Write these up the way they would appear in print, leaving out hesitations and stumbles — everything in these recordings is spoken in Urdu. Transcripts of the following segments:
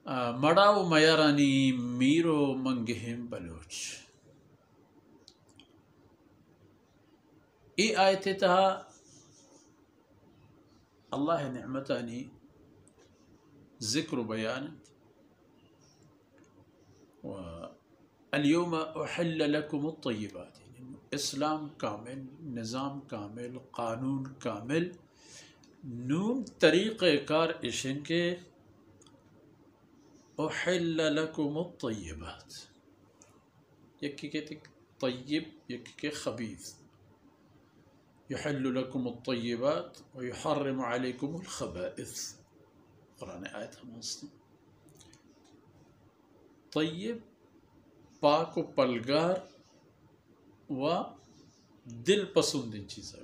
مڑاو میرانی میرو منگہم بلوچ. ای آیت تہا اللہ نعمتانی ذکر و بیان و اليوم احل لکم الطیبات، اسلام کامل، نظام کامل، قانون کامل، نون طریقہ کار اشن کے احل لکم الطیبات، یکی کہتے طیب، یکی کہ خبیث. یحل لکم الطیبات ویحرم علیکم الخبائث، قرآن آیت ہم ہستے. طیب پاک و پلگار و دل پسندین چیز ہے،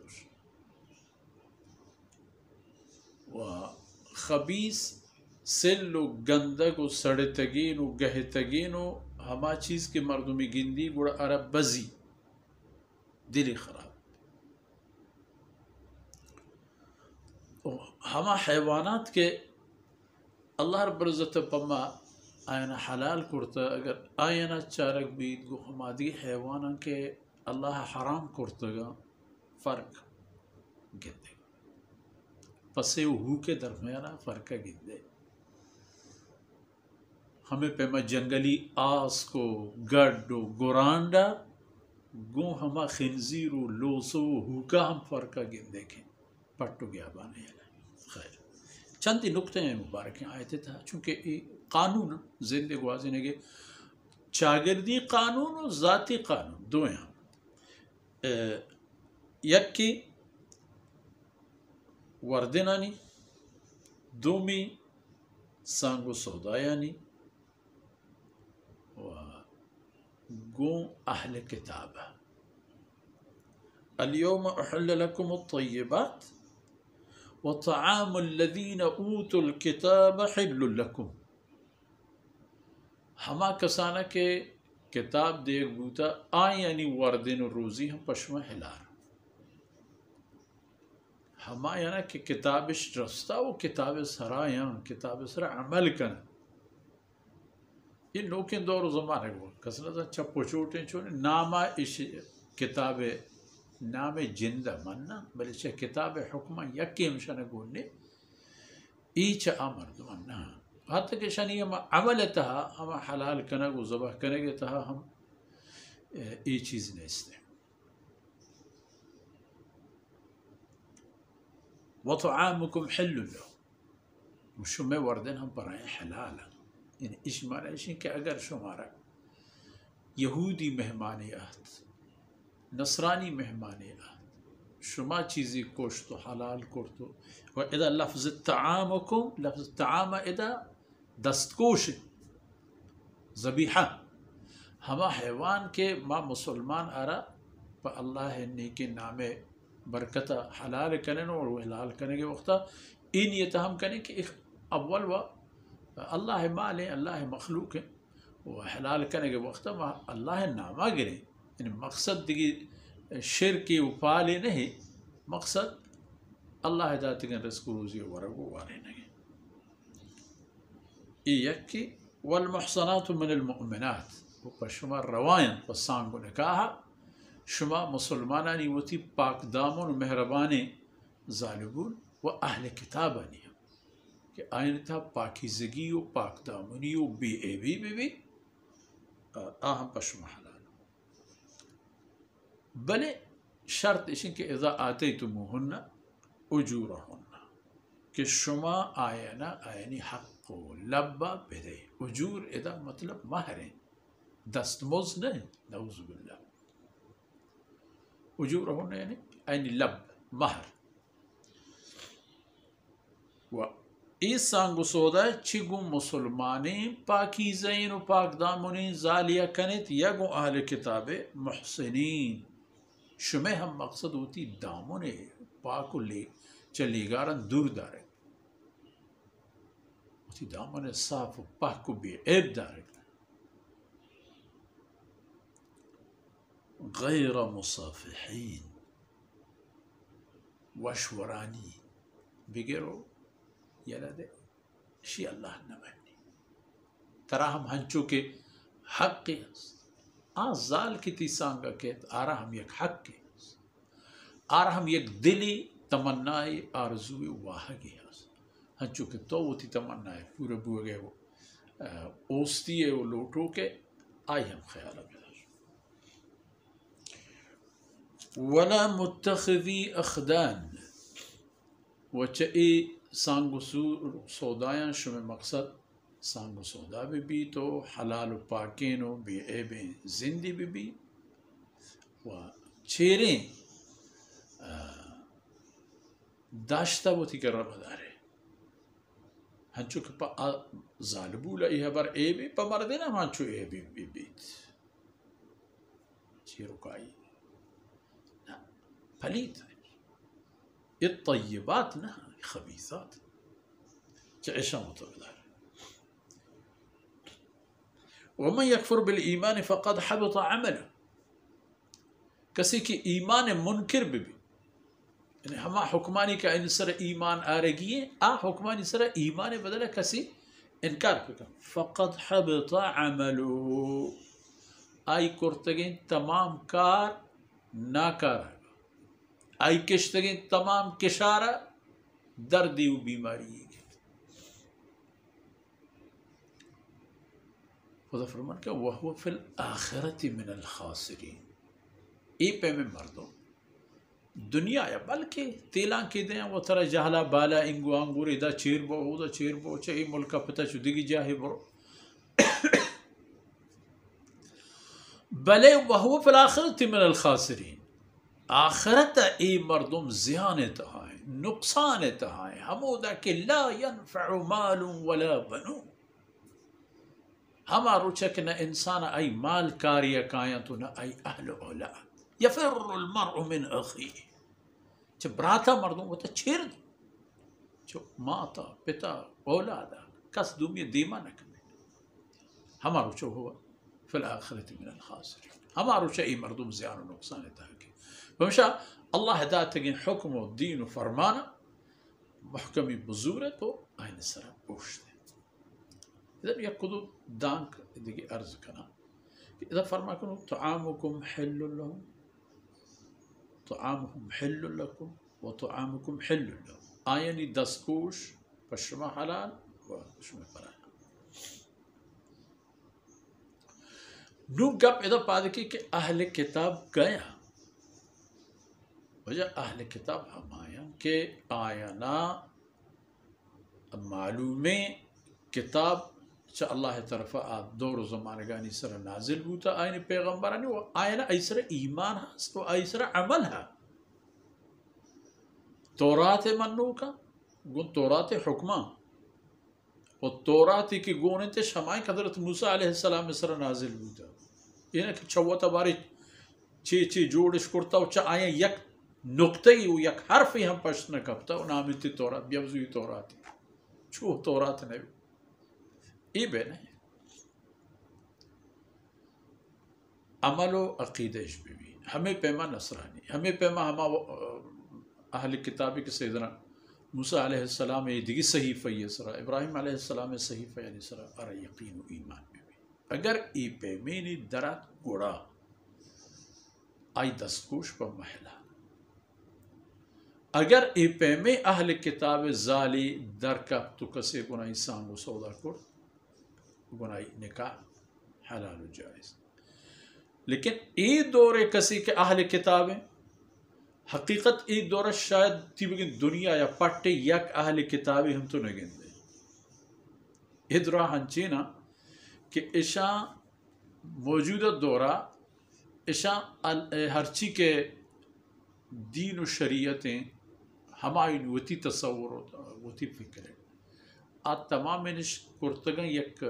و خبیث سل و گندگ و سڑتگین و گہتگین و ہما چیز کے مردمی گندی گوڑا عرب بزی دلی خراب. ہما حیوانات کے اللہ رب العزت پما آئینہ حلال کرتا، اگر آئینہ چارک بید گو ہما دی حیواناں کے اللہ حرام کرتا گا فرق گندے، پسے ہو کے درمیانہ فرق گندے. ہمیں پیما جنگلی آس کو گڈ و گرانڈا گو ہما خنزیر و لوسو ہو کا ہم فرقہ گندے کے پٹو گیا بانے. خیر چندی نکتے ہیں مبارک آیت تھا، چونکہ یہ قانون زندگی گوازی نگے چاگردی قانون و ذاتی قانون دو ہیں. یک کی وردنانی، دومی سانگو سودایانی و گو اہل کتاب. اليوم احل لکم الطیبات وطعام الذین اوتوا الکتاب حل لکم. ہما کسانا کے کتاب دیر بوتا آئینی وردن روزی ہم پشمہ حلار. ہما یعنی کہ کتابش رستا و کتاب سرایاں کتاب سرا عمل کن. یہ نوکن دور و زمانے گو کسنا چپو چوٹیں چونے نامہ اس کتاب نام جندہ مننا بلے چھ کتاب حکمہ یکی ہمشنہ گونے ایچ آمرد مننا. حتی کہ شنی ہم عمل تہا ہم حلال کنگ و ذبح کنگ تہا ہم ای چیز نیستے. وطعامکم حل لہم، شمع وردن ہم پر آئیں حلال. یعنی اس معنی ہے کہ اگر شمارا یہودی مہمانی آت، نصرانی مہمانی آت، شما چیزی کوشتو حلال کرتو و اذا لفظ طعامکم، لفظ طعام اذا دستکوش ذبیحہ ہما حیوان کے ما مسلمان آرا پا اللہ نیکی نام برکتہ حلال کرنے اور حلال کرنے کے وقتا ان یہ تہم کرنے کہ اول و اللہ مال ہے، اللہ مخلوق ہے، وہ حلال کرنے کے وقتا اللہ نامہ گرے. یعنی مقصد دیگی شرکی و پالے نہیں، مقصد اللہ ذات کے رزق روزی ورگو وارے نہیں. یکی والمحصنات من المؤمنات، وہ پر شما روائن پر سانگو نکاہا شما مسلمانانی وتی پاک دامن و مہربانی ظالبون و اہل کتابانی کہ آئین تھا پاکیزگی و پاک دامنی و بی ایبی بھی آہم پر شما حلال. بلے شرط اشن کہ اذا آتیتموہن اجورہن، کہ شما آئینہ آئینی حق و لبا بدے. اجور اذا مطلب مہریں، دستموز نہیں، نعوذ باللہ. اجورہن یعنی آئینی لب مہر. و اس سانگو سودا چگو مسلمانیں پاکیزین و پاک دامنین زالیہ کنت یگو اہل کتاب محسنین. شمع ہم مقصد ہوتی دامن پاک و لے چلی گارن دور دارے، ہوتی دامن صاف و پاک و بے عیب دارے. غیر مصافحین وشورانی بگرو یلدے شی اللہ نمانی تراهم هنچو که حقی است زال کی تیسانگا که آرهم یک حقی است آرهم یک دلی تمنای آرزوی واحقی است ہنچو کہ تو وہ تی تمنا ہے پورے بوگے وہ اوستی ہے وہ لوٹو کے آئی ہم خیال بدر ولا متخذی اخدان وچئی سانگو سودایاں شمی مقصد سانگو سودا بھی تو حلال و پاکین و بی عیبیں زندی بھی و چیریں داشتا وہ تھی کر رب دارے ہنچو کہ پا ظالبو لئی ہے بر عیبی پا مردینا ہنچو عیبی بھی بیت چیرو کائی پلیت ہے الطیبات نہ خبیثات چعشا متبدار ومن یکفر بالایمان فقد حبط عمله کسی کی ایمان منکر بھی یعنی ہما حکمانی کا ان سر ایمان آرگی ہے حکمانی سر ایمان بدلہ کسی انکار کرتا فقد حبط عمله آئی کرتگین تمام کار ناکار آئی کشتگین تمام کشارہ دردی و بیماری ہے خدا فرمان کہ وَهُوَ فِي الْآخِرَةِ مِنَ الْخَاسِرِينَ ای پہ میں مردوں دنیا یا بلکہ تیلان کی دیں وہ ترہ جہلا بالا انگو انگور ادا چیر بو ادا چیر بو چاہی ملکہ پتہ چودگی جاہی برو بلے وَهُوَ فِي الْآخِرَةِ مِنَ الْخَاسِرِينَ آخرت ای مردم زیان تہائیں نقصان تہائیں ہمودا کہ لا ينفع مال ولا بنون ہمارو چک نہ انسان ای مال کاریا کائیں تو نہ ای اہل اولاد یفر المرء من اخیه چھ براتا مردوں وہ تا چھیر دو چھ ماتا پتا اولادا کس دومی دیما نکنے ہمارو چھ ہوا فی الآخرت من الخاسرین ہمارو چھ ای مردم زیان و نقصان تہائیں ہمیشہ اللہ ہدایت تگین حکم و دین و فرمانا محکمی بزورت و آئین سرہ پوشتے اذا یک قدود دانک دیگی عرض کنا اذا فرما کنو طعامکم حل لهم طعامهم حل لکم و طعامکم حل لهم آئینی دستکوش پشما حلال و شما پرانا نو گپ اذا پادکی کہ اہل کتاب گیا وجہ اہل کتاب ہم آیا کہ آیانا معلوم کتاب چا اللہ طرف دور و زمانگانی سر نازل بوتا آئین پیغمبرانی و آیانا ایسر ایمان ہست و ایسر عمل ہے تورات منو کا گون تورات حکمہ و توراتی کی گونتے شمائیں حضرت موسیٰ علیہ السلام سر نازل بوتا یعنی کہ چوتا باری چی جوڑش کرتا و چا آئین یک نقطہی و یک حرفی ہم پشت نہ کبتا و نامیتی تورات بیوزوی توراتی چھو تورات نبی ای بے نہیں عمل و عقیدش بھی ہمیں پیما نصرانی ہمیں پیما ہما اہل کتابی کے سیدنا موسیٰ علیہ السلام یہ دیگی صحیفہ یہ سرا ابراہیم علیہ السلام صحیفہ یعنی سرا ارہ یقین و ایمان بھی اگر ای پیمینی درات گوڑا آئی دستکوش پر محلہ اگر ای پیمے اہل کتاب زالی درکا تو کسے گناہی سانگو سودا کرد گناہی نکاح حلال و جائز لیکن ای دور کسی کے اہل کتابیں حقیقت ای دور شاید تی بگن دنیا یا پٹے یک اہل کتابی ہم تو نگن دے ادرا ہنچینا کہ اشا موجودہ دورہ اشا ہرچی کے دین و شریعتیں ہمائی وتی تصور ہوتا وتی فکر ہے تمام نش کرتگن یک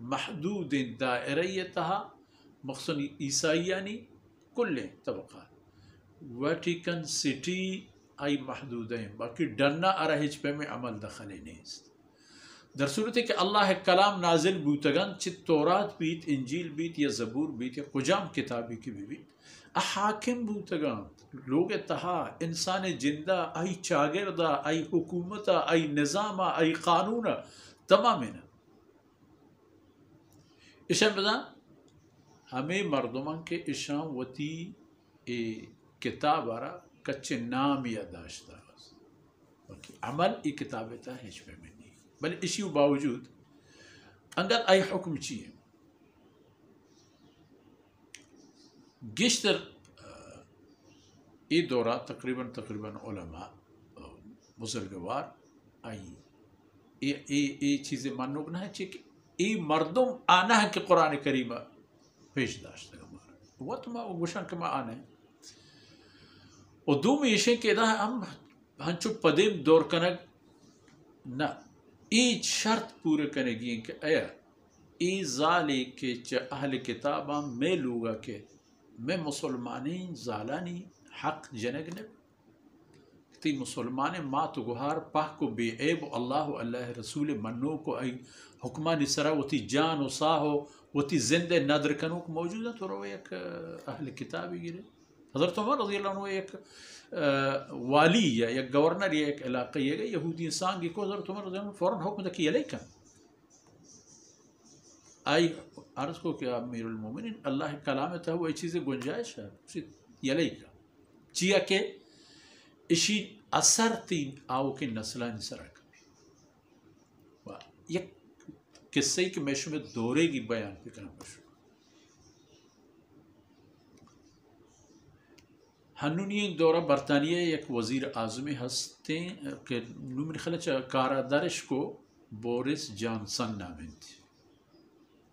محدود دائریتها مخصوصاً عیسائیانی کل طبقات ویٹیکن سٹی آئی محدود ہیں باقی ڈرنا ارہج پہ میں عمل دخلی نیست در صورت کہ اللہ کلام نازل بوتگن چھ تورات بیت انجیل بیت یا زبور بیت یا قجام کتابی کی بھی بیت حاکم بوتگان لوگ اتہا انسان جندہ ای چاگردہ ای حکومتہ ای نظامہ ای قانونہ تمامنا اشان بدا ہمیں مردمان کے اشان وتی کتاب آرا کچھ نام یاداشتا عمل ای کتابتا ہیچ پہ میں نہیں بل اسی باوجود اگر ای حکم چیئے گشتر ای دورہ تقریباً علماء بزرگوار ای چیزیں مانوگ نہ ہے کہ ای مردم آنا ہے کہ قرآن کریمہ پیش داشتا ہے وہ تو میں گوشن کہ میں آنا ہے اور دو میں یہ کہ دا ہم ہنچو پدیم دور کنگ نہ ای شرط پورے کرنے گی کہ ایا ای ظالی کے اہل کتاباں میں لوگا کہ میں مسلمانین زالانی حق جنگنب تی مسلمان ما تو گوھار پاک کو بے عیب اللہ رسول منو کو ای حکمانی سرا وہ تی جان و ساہو وہ تی زندہ ندر کنو کو موجود ہے تو رو ایک اہل کتابی گرے حضرت عمر رضی اللہ عنہ ایک والی یا ایک گورنر یا ایک علاقہ یہ یہودی انسان کی کو حضرت عمر رضی اللہ عنہ فوراً حکم دکی علیکہ آئی عرض کو کہ امیر المومنین اللہ کلام تا وہ چیزیں گنجائش ہے علیکہ چیا کہ اشی اثر تین آو کی نسلانی سرک یک قصے کی میں شمیں دورے کی بیان پہ کرنا پشو ہنونی دورہ برطانیہ ایک وزیر اعظمی ہستے کہ نومن خلچ کارا درش کو بورس جانسن نامن تھی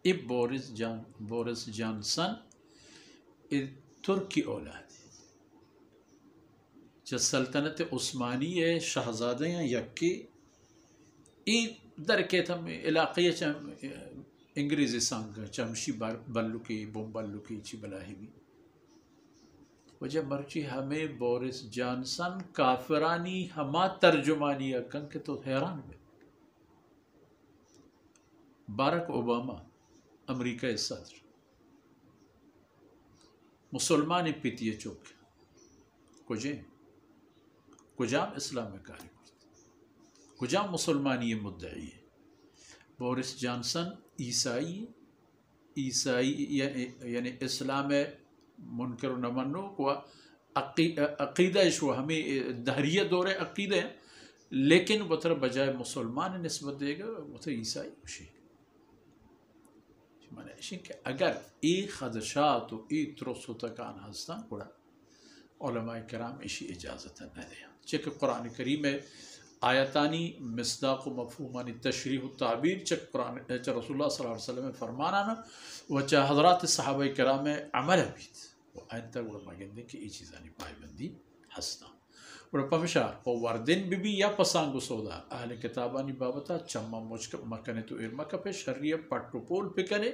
ای بورس جانسن ترکی اولاد جو سلطنت عثمانی شہزادے ہیں یکی ای در کے تھم علاقی انگریزی سانگ چمشی بلو کی بوم بلو کی چی بلاہی بھی وجہ مرچی ہمیں بورس جانسن کافرانی ہما ترجمانی اکن کہ تو حیران ہوئے باراک اوباما امریکہ صدر مسلمان پیتیے چوک کجام اسلام کاری کرتے کجام مسلمانی مدعی ہے بورس جانسن عیسائی یعنی اسلام منکر و نمنو کو عقیدہ شو ہمیں دہریہ دور عقیدہ ہیں لیکن وہ طرح بجائے مسلمان نسبت دے گا وہ طرح عیسائی خوشی مانے اشی کہ اگر ای خدشات و ای ترس و تکان ہستان پڑا علماء کرام اشی اجازت نہ دیا چک قرآن کریم آیتانی مصداق و مفہومانی تشریح و تعبیر چک رسول اللہ صلی اللہ علیہ وسلم فرمانا نا و چا حضرات صحابہ کرام عمل بیت و آئین تک علماء گندے کہ ای چیزانی پائی بندی ہستا اور پمشار و وردن بی یا پسانگو سودا اہل کتابانی بابتا چمہ مکنے تو ارمکہ پہ شریع پٹو پول پکنے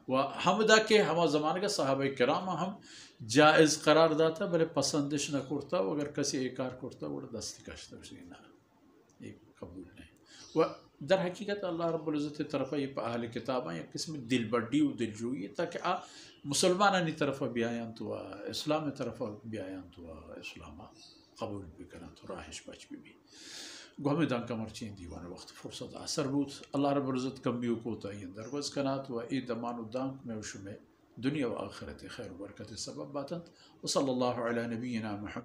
و حمدہ کے ہما زمانے کا صحابہ کرام ہم جائز قرار داتا بلے پسندش نہ کرتا و اگر کسی ایکار کرتا وہ دستی کشتا اسی نہ ایک قبول نہیں و در حقیقت اللہ رب العزت طرف یہ اہل کتاباں ایک قسم دل بڑی و دل جوئی تاکہ مسلمانانی طرف بھی آیاں تو اسلام طرف بھی آیاں تو اسلام قبول بھی کرنا تو راہش بچ بھی گو ہمیں دان کا مرچین دیوان وقت فرصت اثر بود اللہ رب العزت کمیو کو تعین دروز کنات و ای دمان و دانک میں وشو میں دنیا و آخرت خیر و برکت سبب باتند و صلی اللہ علی نبینا محمد